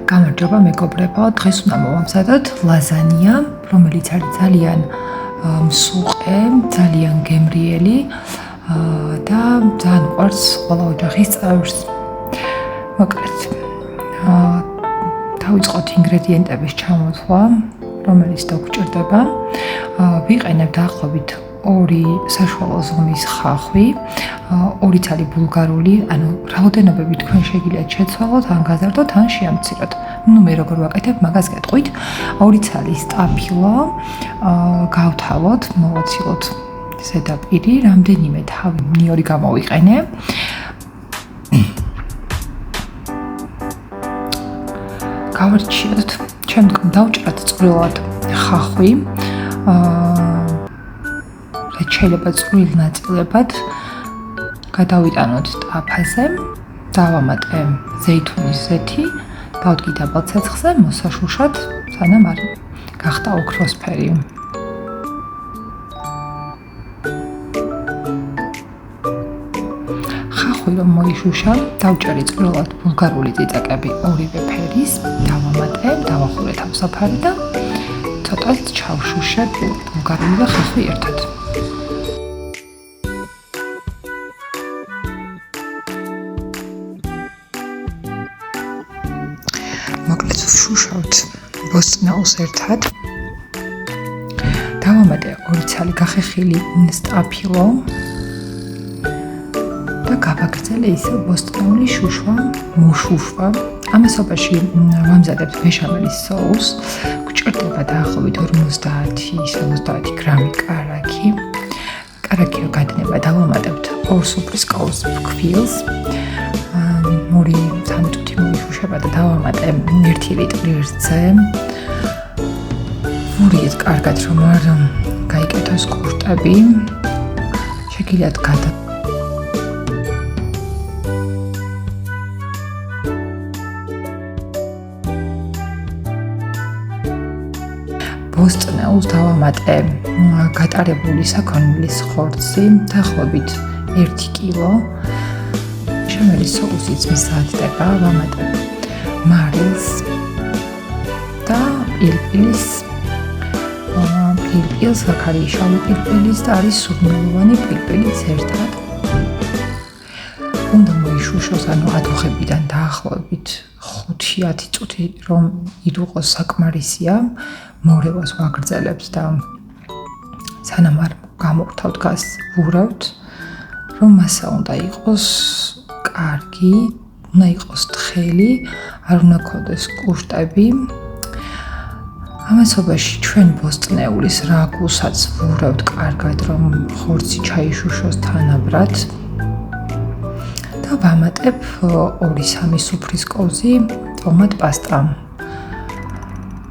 გამარჯობა მეგობრებო, დღეს უნდა მოვამზადოთ ლაზანია, რომელიც არის ძალიან მსუყე, ძალიან გემრიელი და ძალიან უყვარს ყველა ოჯახის წევრს. მოკლედ, დავიწყოთ ინგრედიენტების ჩამოთვლა, რომელიც დაგგვჭირდება. ვიყენებ დაახლოებით 2 საშუალო ზომის ხახვი, 2 ცალი ბულგარული, ანუ რაოდენობები თქვენ შეგიძლიათ შეცვალოთ, ან გაზარდოთ, ან შეამციროთ. მე როგორ ვაკეთებ, მაგას გეტყვით. 2 ცალი სტაფილო გავთავოთ, მოვაცილოთ ზედაპირი, რამდენიმე თავი ნიორი გამოვიყენე. გავარჩიოთ, შემდგომ დავჭრათ წვრილად ხახვი. შეიძლება წვრილ ნაწილებად გადავიტანოთ ტაფაზე, დავამატე ზეითუნის ზეთი, დავდგი დაბალ ცეცხლზე, მოსაშუშად, სანამ არ გახდა ოქროსფერი. ხახვი რომ მოიშუშა, დავჭერი წვრილად ბულგარული წიწაკები ორივე ფერის, დავამატე, დავახურე თავსაფარი და ცოტას ჩავშუშებ ბულგარული და ხახვი ერთად. მოკლედ ვშუშავთ ბოსტნეულს ერთად. დავამატე 2 ცალი გახეხილი სტაფილო და გავაგრძელე ისე ბოსტნეული შუშვა, მოშუშვა. ამასობაში ვამზადებთ ბეშამელის соуს. გვჭირდება დაახლოებით 50-70 გრამი კარაქი. კარაქი რო გადნება, დავამატებთ 2 სუფრის კაუს ფქვილს. 2-3 წუთი მოიშუშება და დავამატე 1 ლიტრი რძე. ვურიეთ კარგად, რომ არ გაიკეთოს კურტები. შეგიძლიათ ბოსტნეულს დავამატე გატარებული საქონლის ხორცი, დაახლოებით 1 კილო. ბეშამელის соуსიც მზადდება, ვამატებ მარილს და პილპილის. პილპილს აქ არის შავი პილპილის და არის სურნელოვანი პილპილიც ერთად. უნდა მოიშუშოს, ანუ ადუხებიდან დაახლოებით 5-10 წუთი რომ იდუღოს საკმარისია. მორევას ვაგრძელებთ და სანამ არ გამოვთავთ გას ვურავთ, რომ მასა უნდა იყოს კარგი, უნდა იყოს თხელი, არ უნდა ქონდეს კუშტები. ამასობაში ჩვენ ბოსტნეულის რაგუსაც ვურავთ კარგად, რომ ხორცი ჩაიშუშოს თანაბრად. და ვამატებ 2-3 სუფრის კოვზი ტომატ პასტა.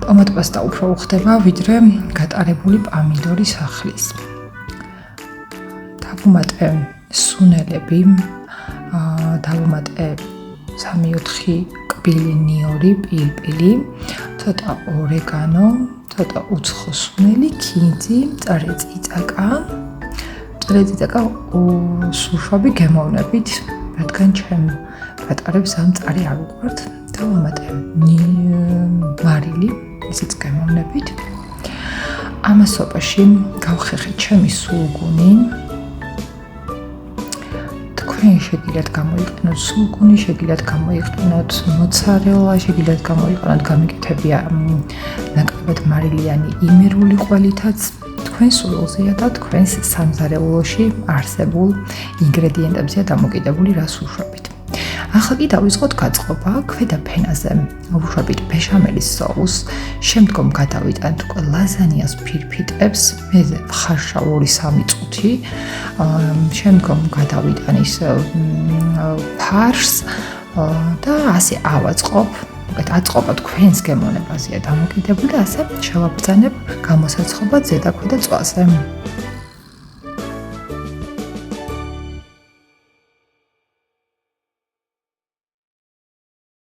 ტომატ პასტა უფრო უხდება, ვიდრე გატარებული პამიდორის ახლის. დავუმატე სუნელები, დავუმატე 3-4 კბილი ნიორი პილპილი, ცოტა ორეგანო, ცოტა უცხო სუნელი, ქინძი, მწარე წიწაკა. მწარე წიწაკა სუშობი გემოვნებით, რადგან ჩემ პატარებს ამ მწარი არ უყვართ. დავამატე მარილი, ისიც გემოვნებით. ამასობაში გავხეხეთ ჩემი სულგუნი. თქვენ შეგიძლიათ გამოიყენოთ სულგუნი, შეგიძლიათ გამოიყენოთ მოცარელა, შეგიძლიათ გამოიყენოთ გამიკეთებია ნაკლებად მარილიანი იმერული ყველითაც. თქვენ სულზეა და თქვენს სამზარეულოში არსებულ ინგრედიენტებზეა დამოკიდებული, რას უშვებით. ახლა კი დავიწყოთ გაწყობა. ქვედა ფენაზე ვუშვებით ბეშამელის соуს, შემდგომ გადავიტანთ უკვე ლაზანიას ფირფიტებს, მეზე ვხარშავ 2-3 წუთი. შემდგომ გადავიტან ის ფარს და ასე ავაწყობ. აწყობა თქვენს გემოვნებაზეა დამოკიდებული და ასე შევაბრძანებ გამოსაცხობად ზედაქვედა წვაზე.